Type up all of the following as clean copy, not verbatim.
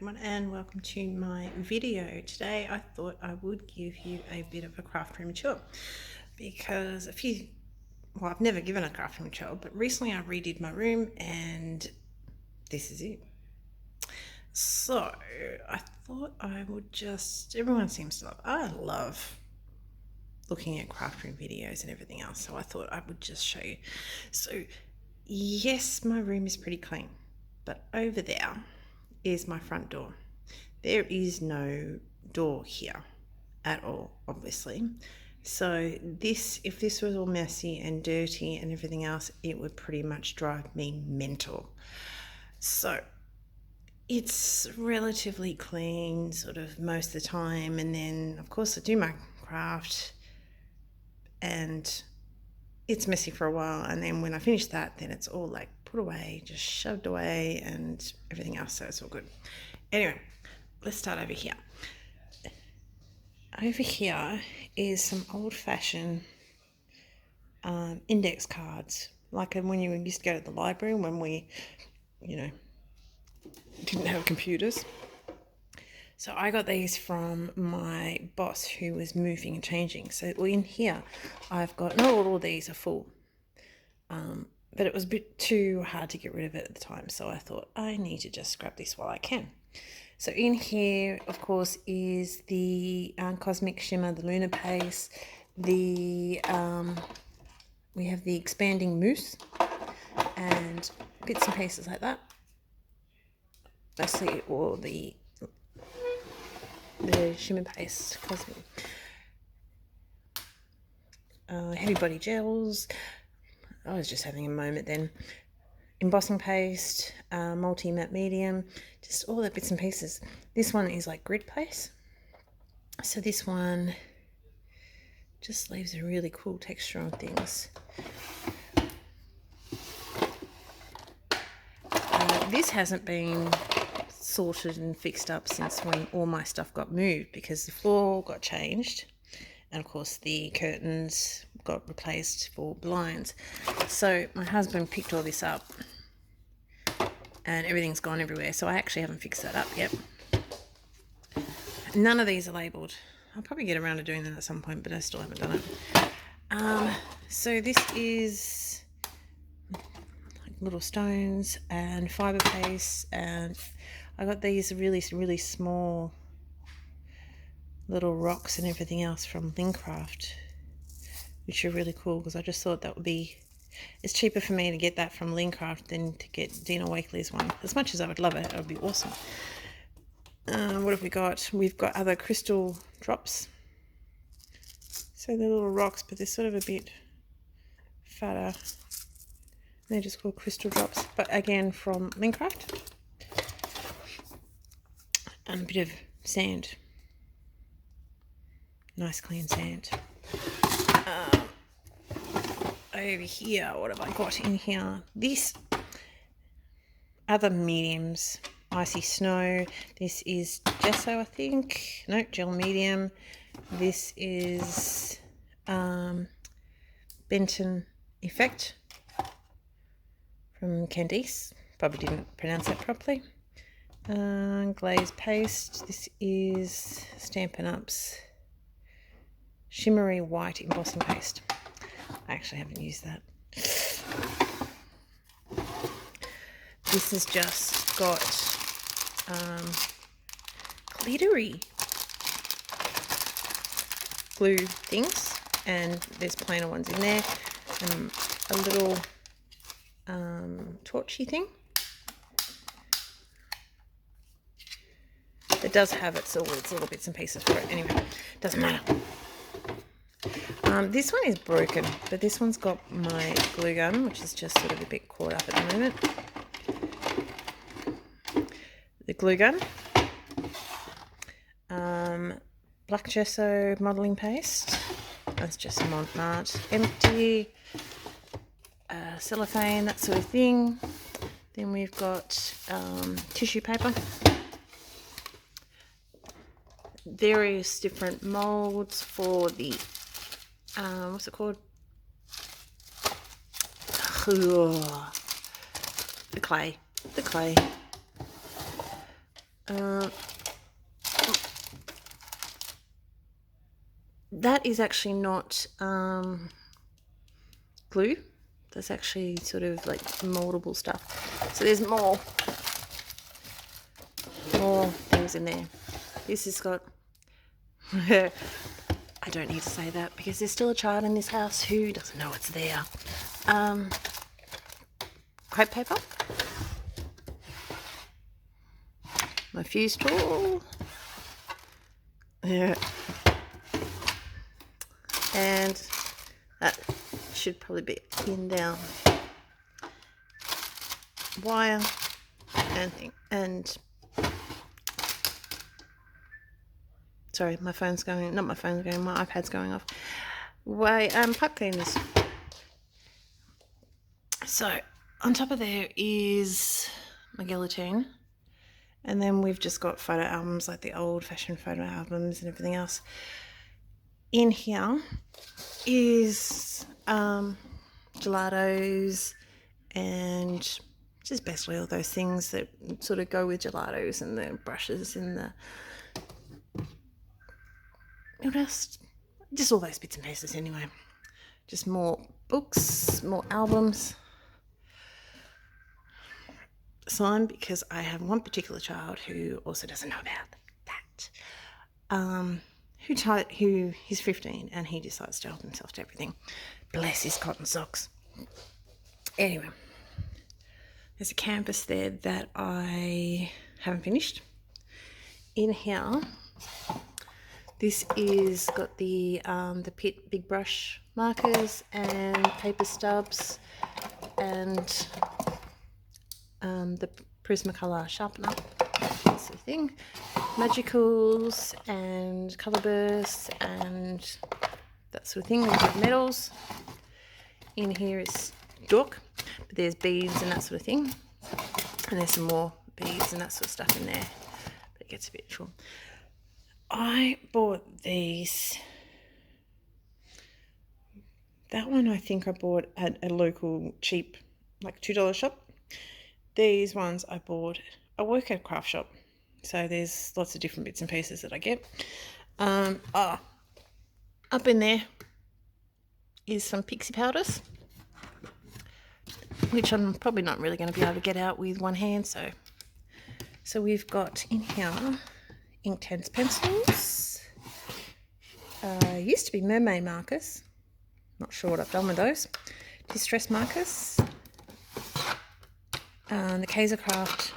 everyone, and welcome to my video. Today I thought I would give you a bit of a craft room tour because I've never given a craft room tour, but recently I redid my room and this is it. So I thought I would everyone seems to I love looking at craft room videos and everything else, so I thought I would just show you. So yes, my room is pretty clean, but over there is my front door. There is no door here at all, obviously. So if this was all messy and dirty and everything else, it would pretty much drive me mental. So it's relatively clean sort of most of the time, and then of course I do my craft and it's messy for a while, and then when I finish that, then it's all like put away, just shoved away and everything else, so it's all good. Anyway, let's start over here. Over here is some old-fashioned index cards, like when you used to go to the library when we, didn't have computers. So I got these from my boss who was moving and changing. So in here, I've got, not all of these are full, but it was a bit too hard to get rid of it at the time. So I thought I need to just grab this while I can. So in here, of course, is the Cosmic Shimmer, the Lunar Paste, we have the Expanding Mousse, and bits and pieces like that. Mostly all the shimmer paste, cosmic, heavy body gels. I was just having a moment then. Embossing paste, multi matte medium, just all the bits and pieces. This one is like grid paste, so this one just leaves a really cool texture on things. This hasn't been sorted and fixed up since when all my stuff got moved, because the floor got changed and of course the curtains got replaced for blinds. So my husband picked all this up and everything's gone everywhere, so I actually haven't fixed that up yet. None of these are labelled. I'll probably get around to doing that at some point, but I still haven't done it. So this is like little stones and fibre paste, and I got these really small little rocks and everything else from Lincraft, which are really cool, because I just thought that would be, it's cheaper for me to get that from Lincraft than to get Dina Wakely's one. As much as I would love it, it would be awesome. What have we got? We've got other crystal drops. So they're little rocks, but they're sort of a bit fatter. They're just called crystal drops, but again from Lincraft. And a bit of sand. Nice clean sand. Over here, what have I got in here? This, other mediums. Icy snow. This is gesso, I think. No, gel medium. This is Benton Effect from Candice. Probably didn't pronounce that properly. Glaze paste. This is Stampin' Up's Shimmery White Embossing Paste. I actually haven't used that. This has just got glittery glue things, and there's plainer ones in there, and a little torchy thing. It does have its little bits and pieces for it. Anyway, doesn't matter. This one is broken, but this one's got my glue gun, which is just sort of a bit caught up at the moment. The glue gun. Black gesso modelling paste. That's just Montmartre. Empty. Cellophane, that sort of thing. Then we've got tissue paper. Various different molds for the what's it called? The clay. That is actually not glue. That's actually sort of like moldable stuff. So there's more things in there. This has got I don't need to say that because there's still a child in this house who doesn't know it's there. Crepe paper, my fuse tool, yeah, and that should probably be pinned down, wire and thing, and sorry, my phone's going, not my phone's going, my iPad's going off. Pipe cleaners. So on top of there is my guillotine, and then we've just got photo albums, like the old-fashioned photo albums and everything else. In here is gelatos and just basically all those things that sort of go with gelatos, and the brushes and the just all those bits and pieces anyway. Just more books, more albums. Sign, because I have one particular child who also doesn't know about that. Who he's 15 and he decides to help himself to everything. Bless his cotton socks. Anyway, there's a canvas there that I haven't finished. In here, this is got the Pitt big brush markers and paper stubs and the Prismacolor sharpener, that sort of thing, magicals and colour bursts and that sort of thing. We've got metals. In here is chalk, but there's beads and that sort of thing, and there's some more beads and that sort of stuff in there, but it gets a bit short. I bought these. That one I think I bought at a local cheap, like $2 shop. These ones I work at a craft shop, so there's lots of different bits and pieces that I get. Up in there is some pixie powders, which I'm probably not really going to be able to get out with one hand. So we've got in here Inktense pencils. Used to be mermaid markers. Not sure what I've done with those. Distress markers. The Kaisercraft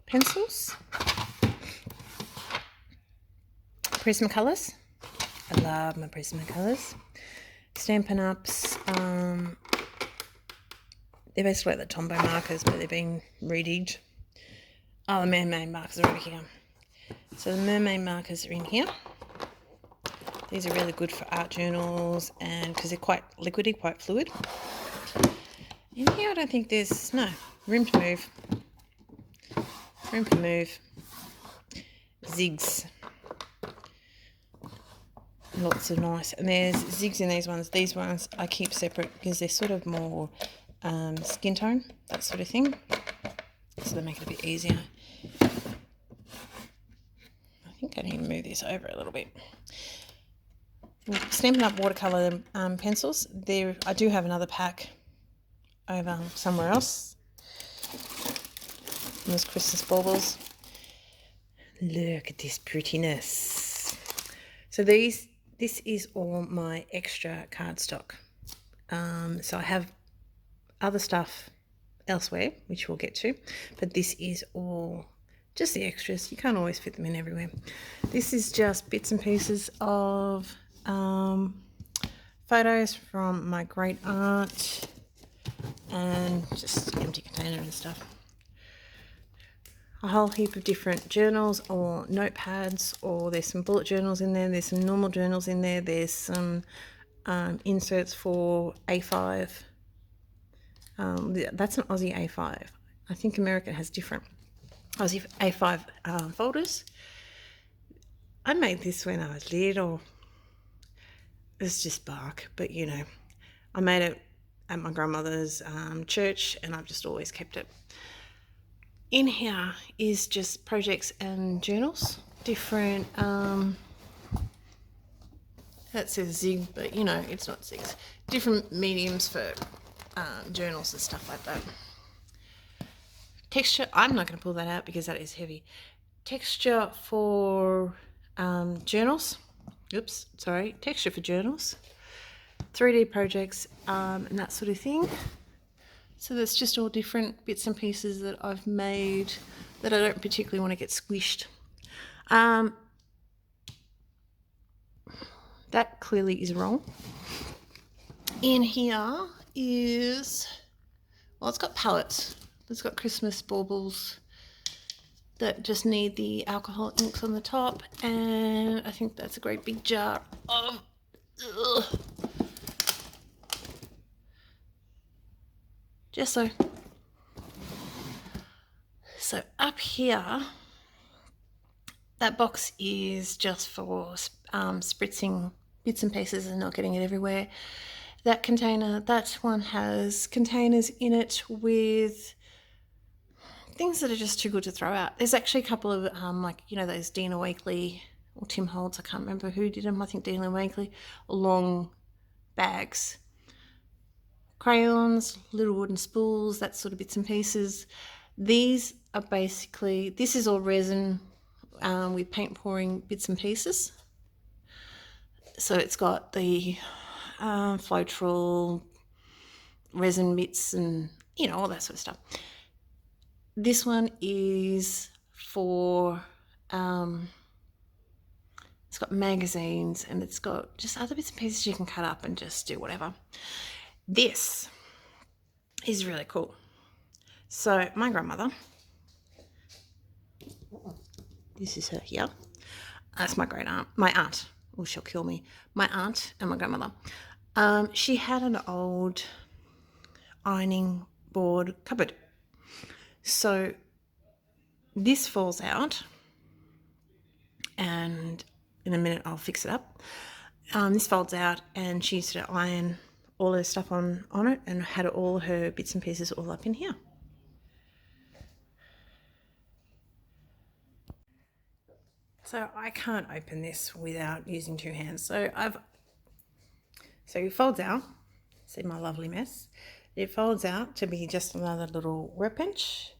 pencils. Prismacolors. I love my Prismacolors. Stampin' Ups. They're basically like the Tombow markers, but they've been redigged. Oh, the mermaid markers are over here. So the mermaid markers are in here. These are really good for art journals, and because they're quite liquidy, quite fluid. In here I don't think there's, no, room to move. Room to move. Zigs. Lots of nice, and there's zigs in these ones. These ones I keep separate because they're sort of more skin tone, that sort of thing. So they make it a bit easier. I think I need to move this over a little bit. Stampin' Up watercolour pencils. There, I do have another pack over somewhere else. And there's Christmas baubles. Look at this prettiness. So this is all my extra cardstock. So I have other stuff elsewhere, which we'll get to, but this is all just the extras. You can't always fit them in everywhere. This is just bits and pieces of photos from my great aunt and just empty container and stuff. A whole heap of different journals or notepads, or there's some bullet journals in there, there's some normal journals in there, there's some inserts for A5. That's an Aussie A5. I think America has different Aussie A5 folders. I made this when I was little. It's just bark, but you know, I made it at my grandmother's church, and I've just always kept it. In here is just projects and journals, different, that says zig, but you know, it's not zigs. Different mediums for journals and stuff like that. Texture, I'm not going to pull that out because that is heavy. Texture for journals. Oops, sorry. Texture for journals. 3D projects and that sort of thing. So that's just all different bits and pieces that I've made that I don't particularly want to get squished. That clearly is wrong. In here is, well, it's got palettes. It's got Christmas baubles that just need the alcohol inks on the top, and I think that's a great big jar of gesso. So up here, that box is just for spritzing bits and pieces and not getting it everywhere. That container, that one has containers in it with things that are just too good to throw out. There's actually a couple of like, you know, those Dina Wakley or Tim Holtz, I can't remember who did them, I think Dina Wakley, long bags. Crayons, little wooden spools, that sort of bits and pieces. These are basically, this is all resin with paint pouring bits and pieces. So it's got the Floetrol resin bits and, you know, all that sort of stuff. This one is for, it's got magazines and it's got just other bits and pieces you can cut up and just do whatever. This is really cool. So my grandmother, this is her here. That's my great aunt, my aunt. Oh, she'll kill me. My aunt and my grandmother. She had an old ironing board cupboard. So this falls out, and in a minute I'll fix it up. This folds out, and she used to iron all her stuff on it and had all her bits and pieces all up in here. So I can't open this without using two hands. So it folds out. See my lovely mess? It folds out to be just another little workbench.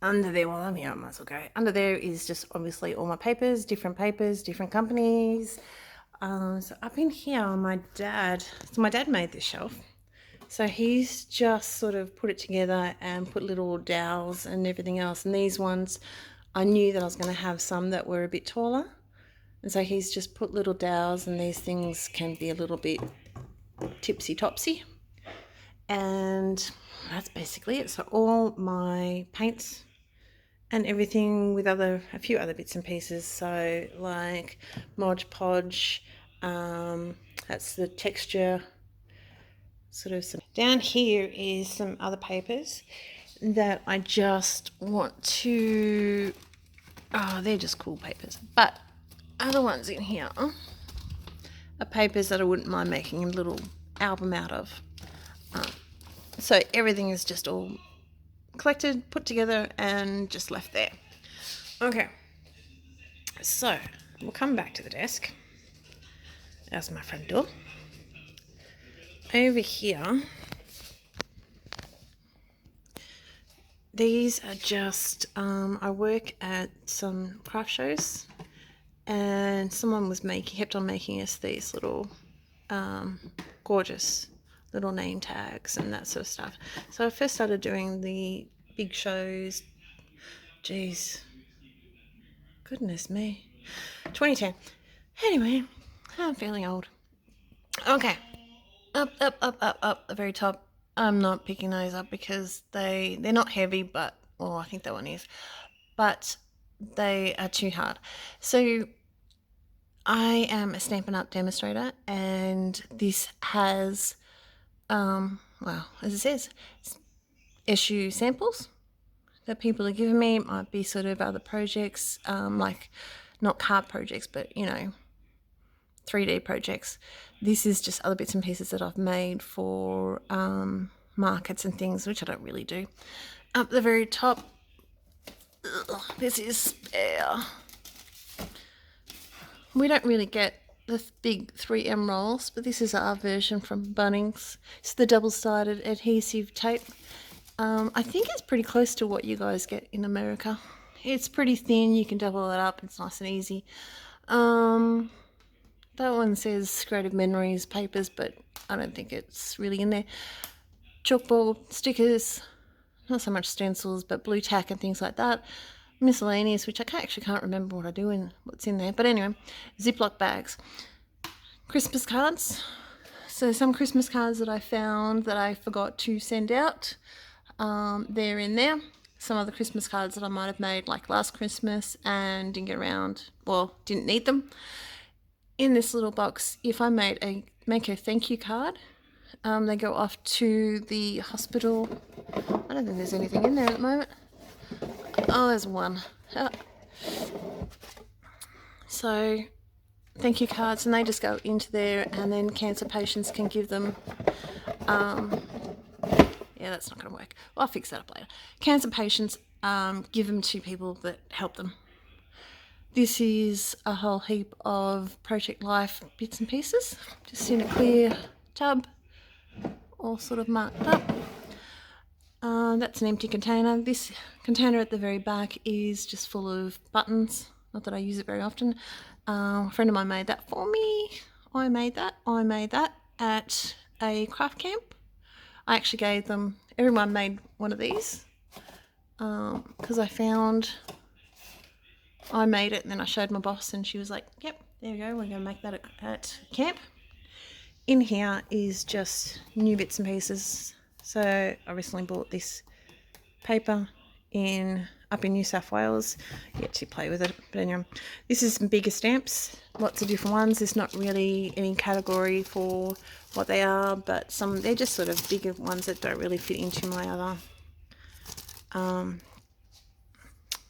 Under there, well, I mean, I might as well go. Under there is just obviously all my papers, different companies. So up in here, my dad made this shelf. So he's just sort of put it together and put little dowels and everything else. And these ones, I knew that I was going to have some that were a bit taller. And so he's just put little dowels, and these things can be a little bit tipsy-topsy. And that's basically it. So all my paints and everything with a few other bits and pieces. So like Mod Podge, that's the texture, sort of some. Down here is some other papers that I just want to, they're just cool papers. But other ones in here are papers that I wouldn't mind making a little album out of. So everything is just all collected, put together, and just left there. Okay, so we'll come back to the desk. That's my front door. Over here, these are just, I work at some craft shows, and someone kept on making us these little gorgeous little name tags and that sort of stuff. So I first started doing the big shows, geez, goodness me, 2010. Anyway, I'm feeling old. Okay, up the very top. I'm not picking those up because they're not heavy, but, well, I think that one is, but they are too hard. So I am a Stampin' Up demonstrator, and this has, well, as it says, issue samples that people are giving me. It might be sort of other projects, like not card projects, but, you know, 3D projects. This is just other bits and pieces that I've made for markets and things, which I don't really do. Up the very top, This is spare. We don't really get the big 3M rolls, but this is our version from Bunnings. It's the double-sided adhesive tape. I think it's pretty close to what you guys get in America. It's pretty thin, you can double it up, it's nice and easy. That one says Creative Memories papers, but I don't think it's really in there. Chalkboard, stickers, not so much stencils, but blue tack and things like that. Miscellaneous, which I actually can't remember what I do and what's in there. But anyway, Ziploc bags. Christmas cards. So some Christmas cards that I found that I forgot to send out, they're in there. Some of the Christmas cards that I might have made like last Christmas and didn't get around, well, didn't need them. In this little box, if I make a thank you card, they go off to the hospital. I don't think there's anything in there at the moment. Oh, there's one. So, thank you cards, and they just go into there, and then cancer patients can give them. Yeah, that's not going to work. Well, I'll fix that up later. Cancer patients give them to people that help them. This is a whole heap of Project Life bits and pieces, just in a clear tub, all sort of marked up. That's an empty container. This container at the very back is just full of buttons. Not that I use it very often. A friend of mine made that for me. I made that at a craft camp. I actually gave them, everyone made one of these because I made it and then I showed my boss and she was like, yep, there we go, we're going to make that at camp. In here is just new bits and pieces. So I recently bought this paper up in New South Wales. Yet to play with it, but anyway, this is some bigger stamps, lots of different ones. There's not really any category for what they are, but they're just sort of bigger ones that don't really fit into my other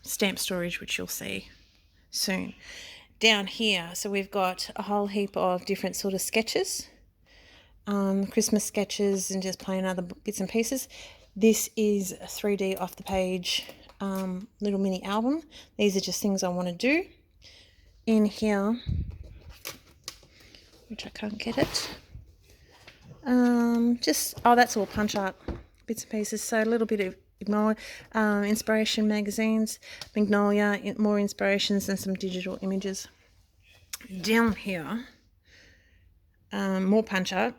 stamp storage, which you'll see soon. Down here, so we've got a whole heap of different sort of sketches. Christmas sketches and just plain other bits and pieces. This is a 3D off the page little mini album. These are just things I want to do. In here, which I can't get it. That's all punch art bits and pieces. So a little bit of inspiration magazines, Magnolia, more inspirations and some digital images. Down here, more punch art.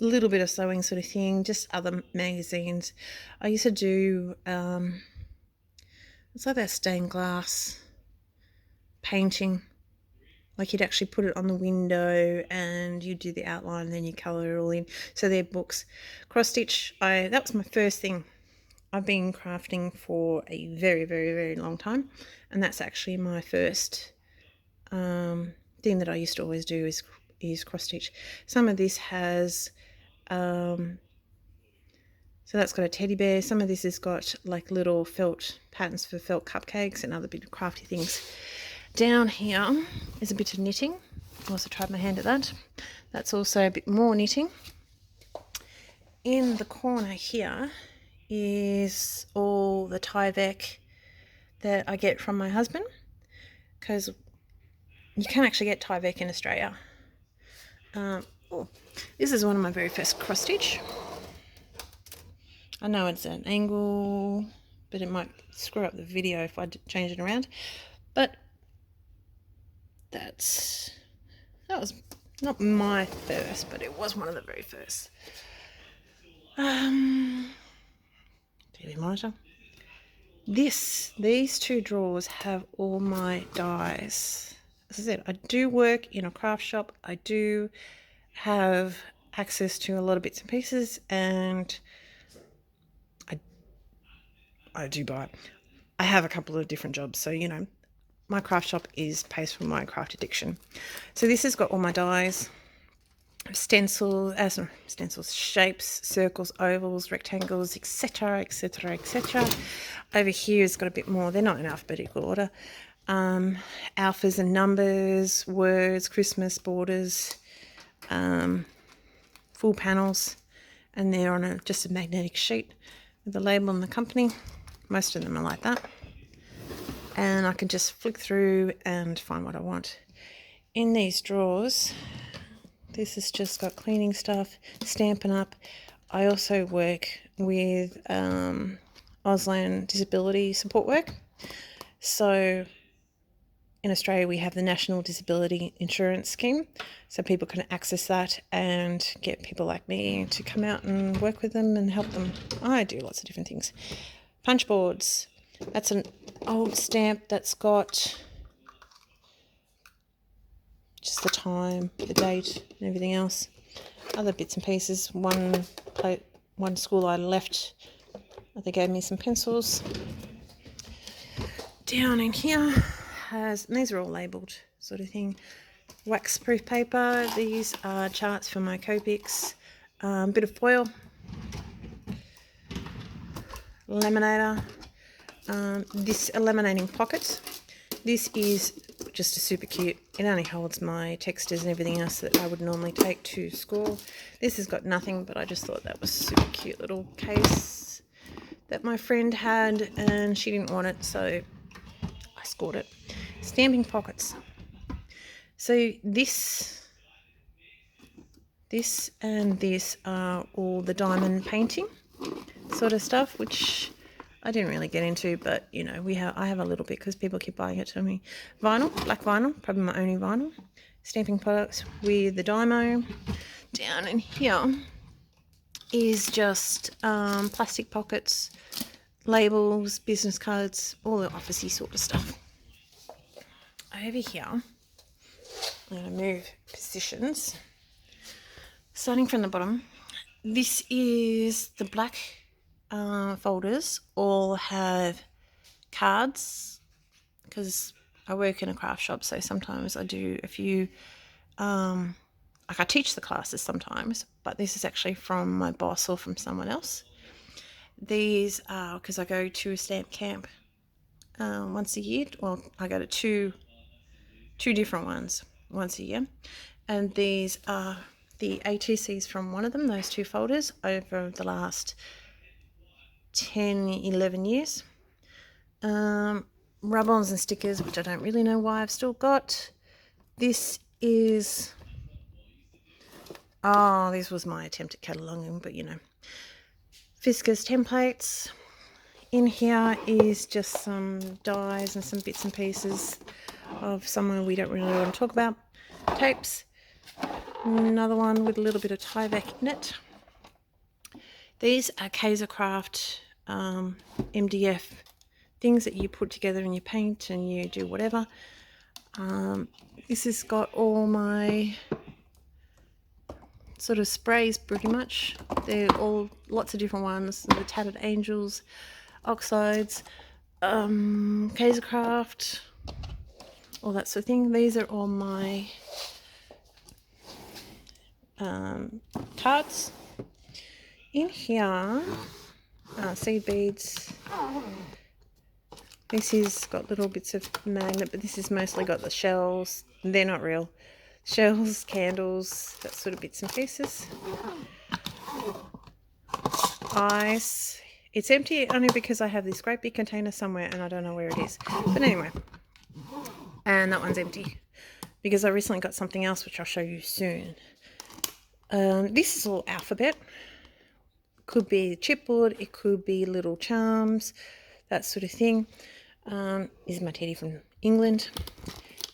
A little bit of sewing sort of thing, just other magazines. I used to do, it's like that stained glass painting. Like you'd actually put it on the window and you do the outline and then you colour it all in. So they're books. Cross stitch, that was my first thing. I've been crafting for a very, very, very long time. And that's actually my first thing that I used to always do is cross stitch. Some of this has so that's got a teddy bear. Some of this has got like little felt patterns for felt cupcakes and other bit of crafty things. Down here is a bit of knitting. I also tried my hand at that. That's also a bit more knitting. In the corner here is all the Tyvek that I get from my husband, because you can actually get Tyvek in Australia. This is one of my very first cross stitch. I know it's an angle, but it might screw up the video if I change it around. But that was not my first, but it was one of the very first. TV monitor. These two drawers have all my dies. As I said, I do work in a craft shop. I do have access to a lot of bits and pieces, and I do buy. I have a couple of different jobs, so you know, my craft shop pays for my craft addiction. So this has got all my dies, stencils, shapes, circles, ovals, rectangles, etc., etc., etc. Over here has got a bit more. They're not in alphabetical order. Alphas and numbers, words, Christmas borders, full panels, and they're on just a magnetic sheet with the label and the company. Most of them are like that. and I can just flick through and find what I want. In these drawers, this has just got cleaning stuff, Stampin' Up. I also work with Auslan Disability Support Work. So in Australia, we have the National Disability Insurance Scheme, so people can access that and get people like me to come out and work with them and help them. I do lots of different things. Punch boards. That's an old stamp that's got just the time, the date, and everything else. Other bits and pieces. One school I left, they gave me some pencils. Down in here has, and these are all labelled sort of thing, wax-proof paper. These are charts for my Copics. Bit of foil, laminator, this laminating pocket. This is just a super cute, it only holds my textures and everything else that I would normally take to school. This has got nothing, but I just thought that was a super cute little case that my friend had, and she didn't want it, so I scored it. Stamping pockets. So this and this are all the diamond painting sort of stuff, which I didn't really get into, but you know, I have a little bit because people keep buying it to me. Vinyl, black vinyl, probably my only vinyl. Stamping products with the Dymo. Down in here is just plastic pockets, labels, business cards, all the officey sort of stuff. Over here, I'm going to move positions. Starting from the bottom, this is the black folders. All have cards because I work in a craft shop, so sometimes I do a few, like I teach the classes sometimes, but this is actually from my boss or from someone else. These are because I go to a stamp camp once a year. Well, I go to two different ones once a year, and these are the ATCs from one of them, those two folders, over the last 10-11 years. Rub-ons and stickers, which I don't really know why I've still got. This is, this was my attempt at cataloguing, but you know, Fiskars templates. In here is just some dies and some bits and pieces of somewhere we don't really want to talk about. Tapes. Another one with a little bit of Tyvek in it. These are Kaisercraft MDF things that you put together and you paint and you do whatever. This has got all my sort of sprays pretty much. They're all lots of different ones. The Tattered Angels, Oxides, Kaisercraft, all that sort of thing. These are all my cards. In here, seed beads. This has got little bits of magnet, but this has mostly got the shells. They're not real. Shells, candles, that sort of bits and pieces. Ice. It's empty only because I have this great big container somewhere and I don't know where it is. But anyway. And that one's empty because I recently got something else which I'll show you soon. This is all alphabet. Could be chipboard, it could be little charms, that sort of thing. This is my teddy from England.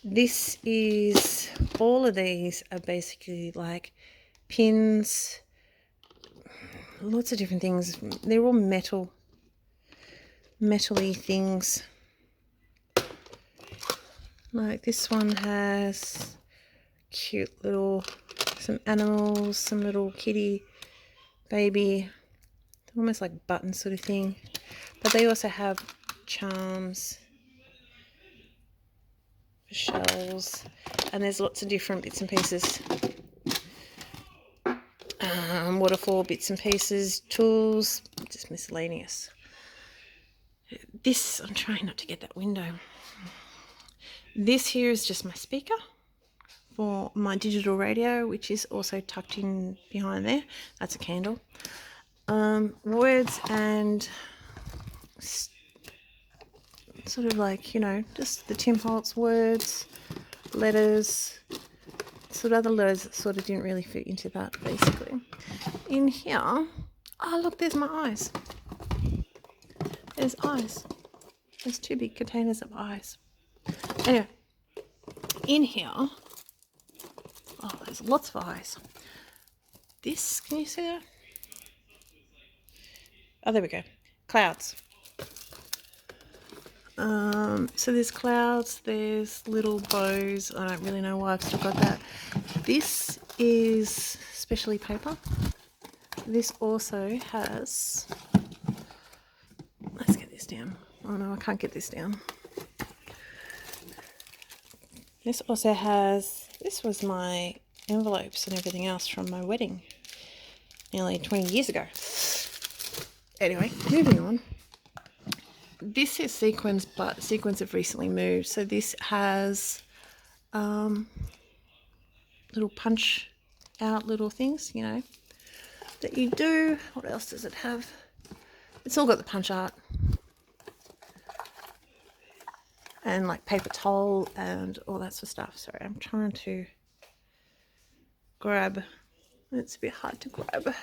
This is, all of these are basically like pins, lots of different things. They're all metally things. Like this one has cute little, some animals, some little kitty, baby, almost like button sort of thing. But they also have charms, shells, and there's lots of different bits and pieces. Waterfall bits and pieces, tools, just miscellaneous. This, I'm trying not to get that window. This here is just my speaker for my digital radio, which is also tucked in behind there. That's a candle. Words and sort of like, you know, just the Tim Holtz words, letters, sort of other letters that sort of didn't really fit into that, basically. In here, oh look, there's my eyes. There's eyes. There's 2 big containers of eyes. Anyway, in here, oh, there's lots of eyes. This, can you see that? Oh, there we go. Clouds. So there's clouds, there's little bows. I don't really know why I've still got that. This is specialty paper. This also has, let's get this down. Oh no, I can't get this down. This also has, this was my envelopes and everything else from my wedding nearly 20 years ago. Anyway, moving on. This is sequins, but sequins have recently moved. So this has little punch out little things, you know, that you do. What else does it have? It's all got the punch art. And like paper towel and all that sort of stuff. Sorry, I'm trying to grab. It's a bit hard to grab.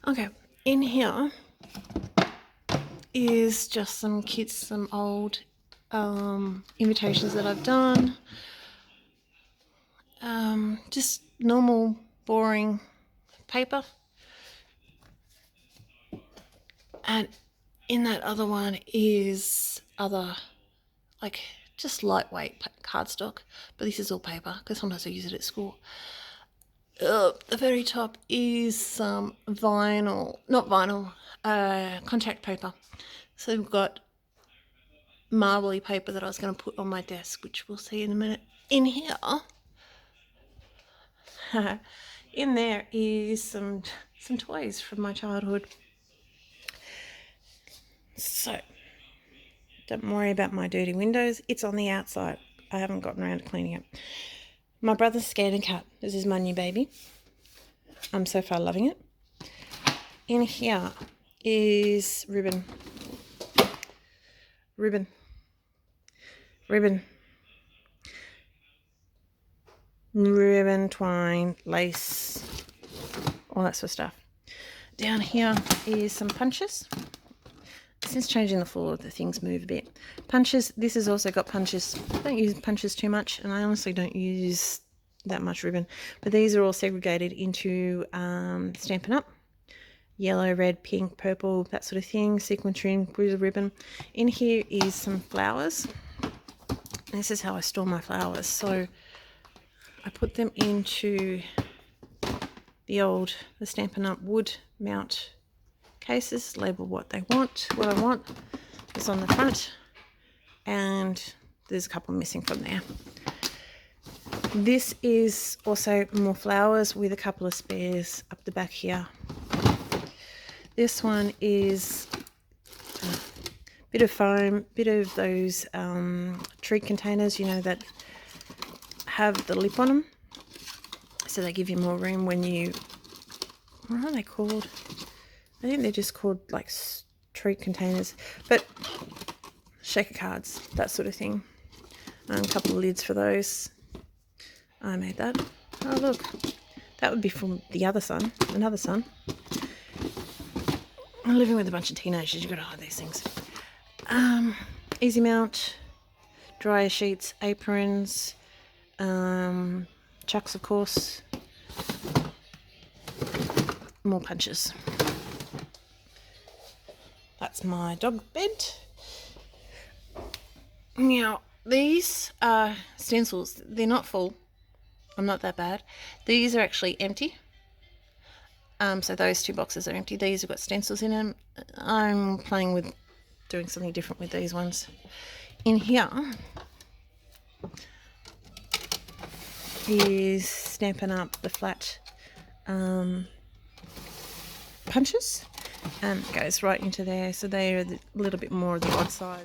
Okay, in here is just some kits, some old invitations that I've done. Just normal, boring paper. And in that other one is other, like, just lightweight cardstock. But this is all paper, because sometimes I use it at school. The very top is some vinyl, not vinyl, contact paper. So we've got marbly paper that I was going to put on my desk, which we'll see in a minute. In here, in there is some toys from my childhood. So don't worry about my dirty windows. It's on the outside. I haven't gotten around to cleaning it. My brother's scared and cat. This is my new baby. I'm so far loving it. In here is ribbon. Ribbon. Ribbon. Ribbon, twine, lace, all that sort of stuff. Down here is some punches. Since changing the floor, the things move a bit. Punches, this has also got punches. I don't use punches too much, and I honestly don't use that much ribbon. But these are all segregated into Stampin' Up. Yellow, red, pink, purple, that sort of thing. Sequin trim, with ribbon. In here is some flowers. This is how I store my flowers. So I put them into the Stampin' Up wood mount cases, label what I want. It's on the front, and there's a couple missing from there. This is also more flowers with a couple of spares up the back here. This one is a bit of foam, bit of those tree containers, you know, that have the lip on them, so they give you more room when you, what are they called? I think they're just called like treat containers, but shaker cards, that sort of thing. A couple of lids for those. I made that. Oh look, that would be from the other son, another son. I'm living with a bunch of teenagers, you've got to hide these things. Easy mount, dryer sheets, aprons, chucks of course, more punches. That's my dog bed. Now, these are stencils. They're not full. I'm not that bad. These are actually empty. So those 2 boxes are empty. These have got stencils in them. I'm playing with doing something different with these ones. In here is Stampin' Up the flat punches. Goes right into there, so they are a little bit more of the odd size.